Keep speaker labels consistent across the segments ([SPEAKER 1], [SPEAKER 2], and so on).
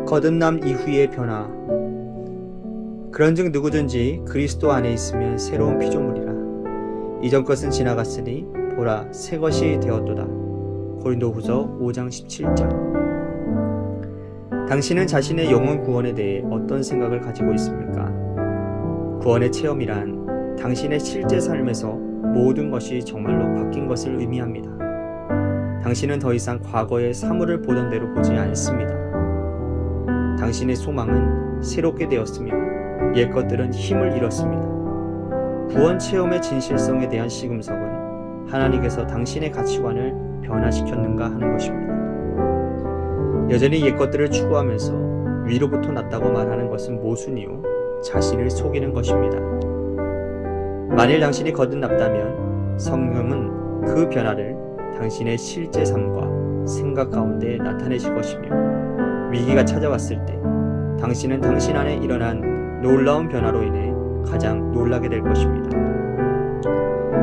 [SPEAKER 1] 거듭남 이후의 변화. 그런즉 누구든지 그리스도 안에 있으면 새로운 피조물이라. 이전 것은 지나갔으니 보라 새 것이 되었도다. 고린도후서 5장 17절. 당신은 자신의 영혼 구원에 대해 어떤 생각을 가지고 있습니까? 구원의 체험이란 당신의 실제 삶에서 모든 것이 정말로 바뀐 것을 의미합니다. 당신은 더 이상 과거의 사물을 보던 대로 보지 않습니다. 당신의 소망은 새롭게 되었으며 옛 것들은 힘을 잃었습니다. 구원 체험의 진실성에 대한 시금석은 하나님께서 당신의 가치관을 변화시켰는가 하는 것입니다. 여전히 옛 것들을 추구하면서 위로부터 났다고 말하는 것은 모순이요 자신을 속이는 것입니다. 만일 당신이 거듭났다면 성령은 그 변화를 당신의 실제 삶과 생각 가운데 나타내실 것이며 위기가 찾아왔을 때 당신은 당신 안에 일어난 놀라운 변화로 인해 가장 놀라게 될 것입니다.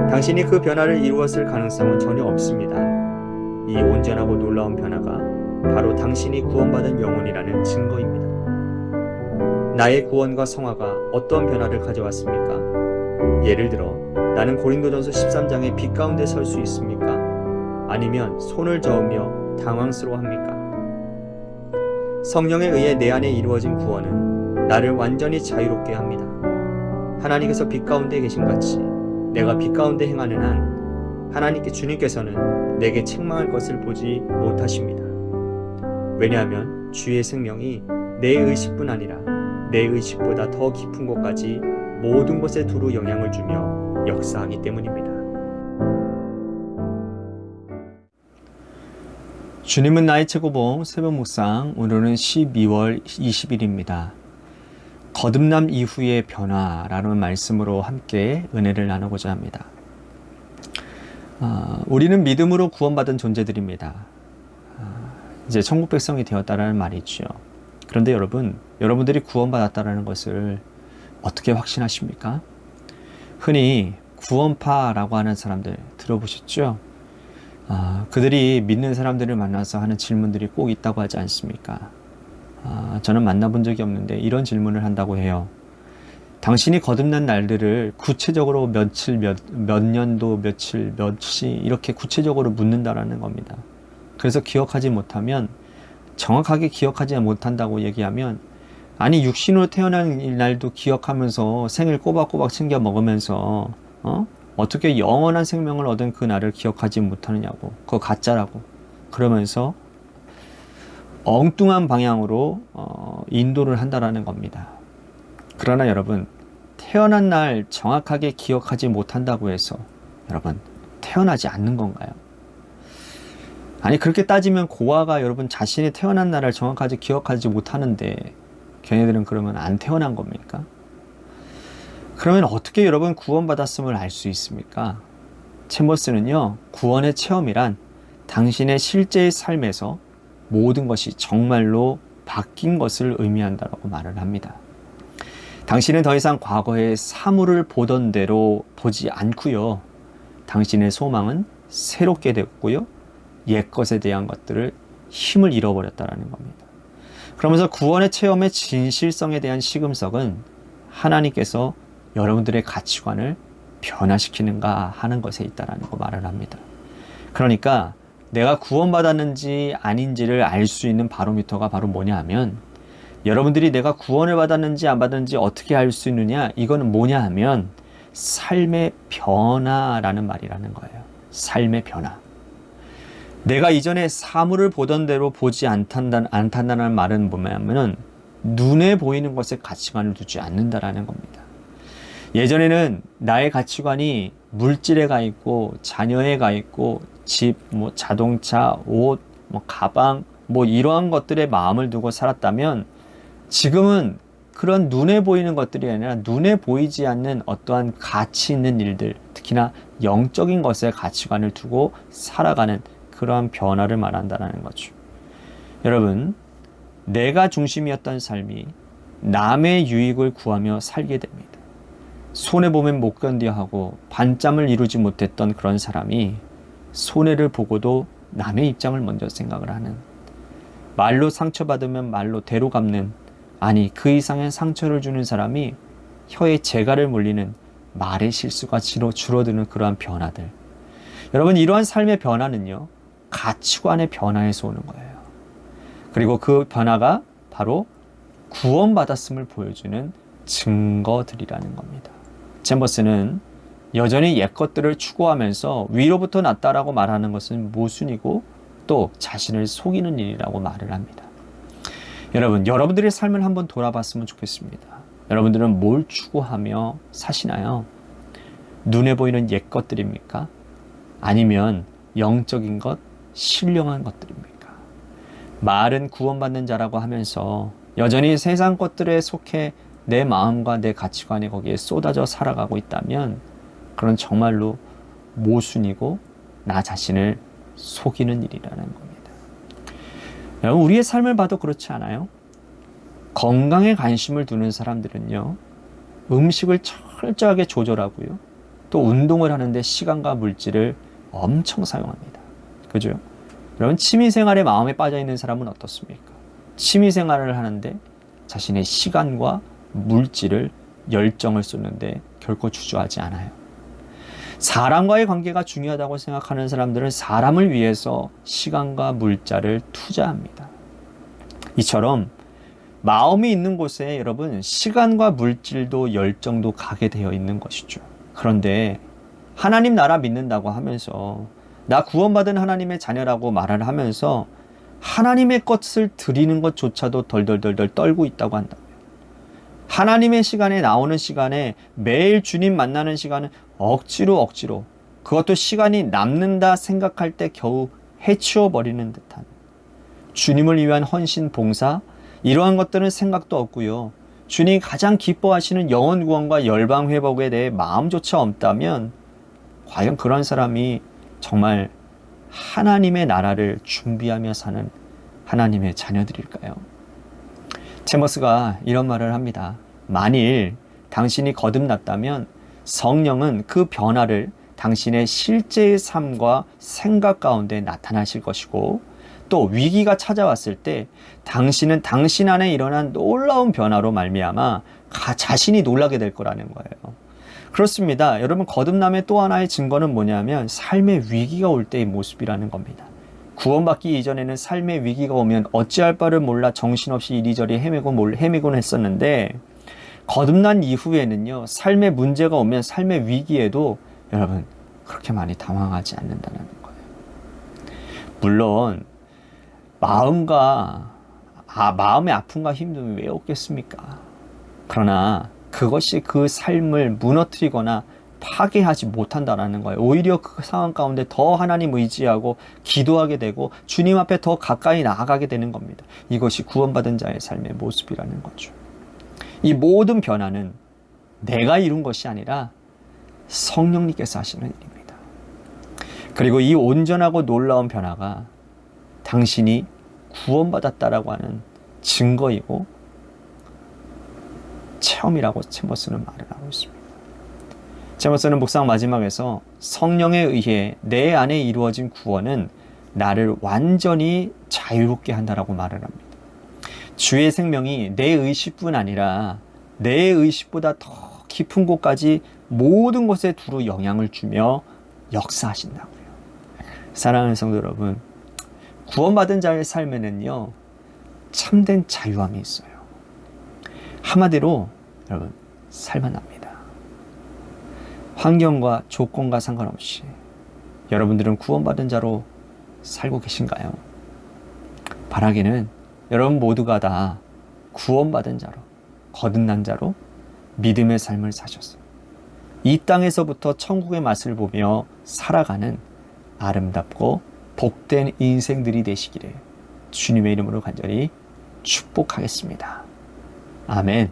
[SPEAKER 1] 당신이 그 변화를 이루었을 가능성은 전혀 없습니다. 이 온전하고 놀라운 변화가 바로 당신이 구원받은 영혼이라는 증거입니다. 나의 구원과 성화가 어떤 변화를 가져왔습니까? 예를 들어 나는 고린도전서 13장의 빛 가운데 설 수 있습니까? 아니면 손을 저으며 당황스러워합니까? 성령에 의해 내 안에 이루어진 구원은 나를 완전히 자유롭게 합니다. 하나님께서 빛 가운데 계신같이 내가 빛 가운데 행하는 한 하나님께 주님께서는 내게 책망할 것을 보지 못하십니다. 왜냐하면 주의 생명이 내 의식뿐 아니라 내 의식보다 더 깊은 곳까지 모든 것에 두루 영향을 주며 역사하기 때문입니다. 주님은 나의 최고봉 새벽 묵상, 오늘은 12월 20일입니다. 거듭남 이후의 변화라는 말씀으로 함께 은혜를 나누고자 합니다. 우리는 믿음으로 구원받은 존재들입니다. 이제 천국 백성이 되었다라는 말이죠. 그런데 여러분들이 구원받았다라는 것을 어떻게 확신하십니까? 흔히 구원파라고 하는 사람들 들어보셨죠? 그들이 믿는 사람들을 만나서 하는 질문들이 꼭 있다고 하지 않습니까? 저는 만나본 적이 없는데 이런 질문을 한다고 해요. 당신이 거듭난 날들을 구체적으로 며칠, 몇 년도, 며칠, 몇시 이렇게 구체적으로 묻는다라는 겁니다. 그래서 기억하지 못하면, 정확하게 기억하지 못한다고 얘기하면, 아니 육신으로 태어난 날도 기억하면서 생을 꼬박꼬박 챙겨 먹으면서 어떻게 영원한 생명을 얻은 그 날을 기억하지 못하느냐고, 그거 가짜라고 그러면서 엉뚱한 방향으로 인도를 한다라는 겁니다. 그러나 여러분, 태어난 날 정확하게 기억하지 못한다고 해서 여러분 태어나지 않는 건가요? 아니 그렇게 따지면 고아가 여러분 자신이 태어난 날을 정확하게 기억하지 못하는데 걔네들은 그러면 안 태어난 겁니까? 그러면 어떻게 여러분 구원받았음을 알 수 있습니까? 챔버스는요, 구원의 체험이란 당신의 실제의 삶에서 모든 것이 정말로 바뀐 것을 의미한다고 말을 합니다. 당신은 더 이상 과거의 사물을 보던 대로 보지 않고요. 당신의 소망은 새롭게 됐고요. 옛것에 대한 것들을 힘을 잃어버렸다는 겁니다. 그러면서 구원의 체험의 진실성에 대한 시금석은 하나님께서 여러분들의 가치관을 변화시키는가 하는 것에 있다는 거 말을 합니다. 그러니까 내가 구원받았는지 아닌지를 알 수 있는 바로미터가 바로 뭐냐 하면, 여러분들이 내가 구원을 받았는지 안 받았는지 어떻게 알 수 있느냐, 이거는 뭐냐 하면 삶의 변화라는 말이라는 거예요. 삶의 변화. 내가 이전에 사물을 보던 대로 보지 않는다는 말은 뭐냐면 눈에 보이는 것에 가치관을 두지 않는다라는 겁니다. 예전에는 나의 가치관이 물질에 가 있고 자녀에 가 있고 집, 자동차, 옷, 가방, 이러한 것들에 마음을 두고 살았다면, 지금은 그런 눈에 보이는 것들이 아니라 눈에 보이지 않는 어떠한 가치 있는 일들, 특히나 영적인 것에 가치관을 두고 살아가는 그러한 변화를 말한다는 거죠. 여러분, 내가 중심이었던 삶이 남의 유익을 구하며 살게 됩니다. 손해보면 못 견뎌하고 반짬을 이루지 못했던 그런 사람이 손해를 보고도 남의 입장을 먼저 생각을 하는, 말로 상처받으면 말로 대로 갚는, 아니 그 이상의 상처를 주는 사람이 혀에 재갈을 물리는 말의 실수가 줄어드는 그러한 변화들. 여러분, 이러한 삶의 변화는요, 가치관의 변화에서 오는 거예요. 그리고 그 변화가 바로 구원받았음을 보여주는 증거들이라는 겁니다. 챔버스는 여전히 옛 것들을 추구하면서 위로부터 났다라고 말하는 것은 모순이고 또 자신을 속이는 일이라고 말을 합니다. 여러분, 여러분들의 삶을 한번 돌아봤으면 좋겠습니다. 여러분들은 뭘 추구하며 사시나요? 눈에 보이는 옛 것들입니까? 아니면 영적인 것, 신령한 것들입니까? 말은 구원받는 자라고 하면서 여전히 세상 것들에 속해 내 마음과 내 가치관이 거기에 쏟아져 살아가고 있다면 그건 정말로 모순이고 나 자신을 속이는 일이라는 겁니다. 여러분, 우리의 삶을 봐도 그렇지 않아요? 건강에 관심을 두는 사람들은요, 음식을 철저하게 조절하고요, 또 운동을 하는데 시간과 물질을 엄청 사용합니다. 그죠? 여러분, 취미생활에 마음에 빠져있는 사람은 어떻습니까? 취미생활을 하는데 자신의 시간과 물질을, 열정을 쏟는데 결코 주저하지 않아요. 사람과의 관계가 중요하다고 생각하는 사람들은 사람을 위해서 시간과 물자를 투자합니다. 이처럼 마음이 있는 곳에 여러분, 시간과 물질도 열정도 가게 되어 있는 것이죠. 그런데 하나님 나라 믿는다고 하면서, 나 구원받은 하나님의 자녀라고 말을 하면서 하나님의 것을 드리는 것조차도 덜덜덜덜 떨고 있다고 한다고요. 하나님의 시간에, 나오는 시간에, 매일 주님 만나는 시간은 억지로 그것도 시간이 남는다 생각할 때 겨우 해치워 버리는 듯한, 주님을 위한 헌신, 봉사, 이러한 것들은 생각도 없고요. 주님이 가장 기뻐하시는 영혼 구원과 열방 회복에 대해 마음조차 없다면 과연 그런 사람이 정말 하나님의 나라를 준비하며 사는 하나님의 자녀들일까요? 제머스가 이런 말을 합니다. 만일 당신이 거듭났다면 성령은 그 변화를 당신의 실제의 삶과 생각 가운데 나타나실 것이고, 또 위기가 찾아왔을 때 당신은 당신 안에 일어난 놀라운 변화로 말미암아 자신이 놀라게 될 거라는 거예요. 그렇습니다. 여러분, 거듭남의 또 하나의 증거는 뭐냐면 삶의 위기가 올 때의 모습이라는 겁니다. 구원받기 이전에는 삶의 위기가 오면 어찌할 바를 몰라 정신없이 이리저리 헤매곤 했었는데, 거듭난 이후에는요, 삶의 문제가 오면 삶의 위기에도 여러분 그렇게 많이 당황하지 않는다는 거예요. 물론 마음의 아픔과 힘듦이 왜 없겠습니까? 그러나 그것이 그 삶을 무너뜨리거나 파괴하지 못한다는 거예요. 오히려 그 상황 가운데 더 하나님 의지하고 기도하게 되고 주님 앞에 더 가까이 나아가게 되는 겁니다. 이것이 구원받은 자의 삶의 모습이라는 거죠. 이 모든 변화는 내가 이룬 것이 아니라 성령님께서 하시는 일입니다. 그리고 이 온전하고 놀라운 변화가 당신이 구원받았다라고 하는 증거이고 체험이라고 챔버스는 말을 하고 있습니다. 챔버스는 묵상 마지막에서 성령에 의해 내 안에 이루어진 구원은 나를 완전히 자유롭게 한다라고 말을 합니다. 주의 생명이 내 의식뿐 아니라 내 의식보다 더 깊은 곳까지 모든 것에 두루 영향을 주며 역사하신다고요. 사랑하는 성도 여러분, 구원받은 자의 삶에는요, 참된 자유함이 있어요. 한마디로 여러분, 살만합니다. 환경과 조건과 상관없이 여러분들은 구원받은 자로 살고 계신가요? 바라기는 여러분 모두가 다 구원받은 자로, 거듭난 자로 믿음의 삶을 사셨어요. 이 땅에서부터 천국의 맛을 보며 살아가는 아름답고 복된 인생들이 되시기를 주님의 이름으로 간절히 축복하겠습니다. 아멘.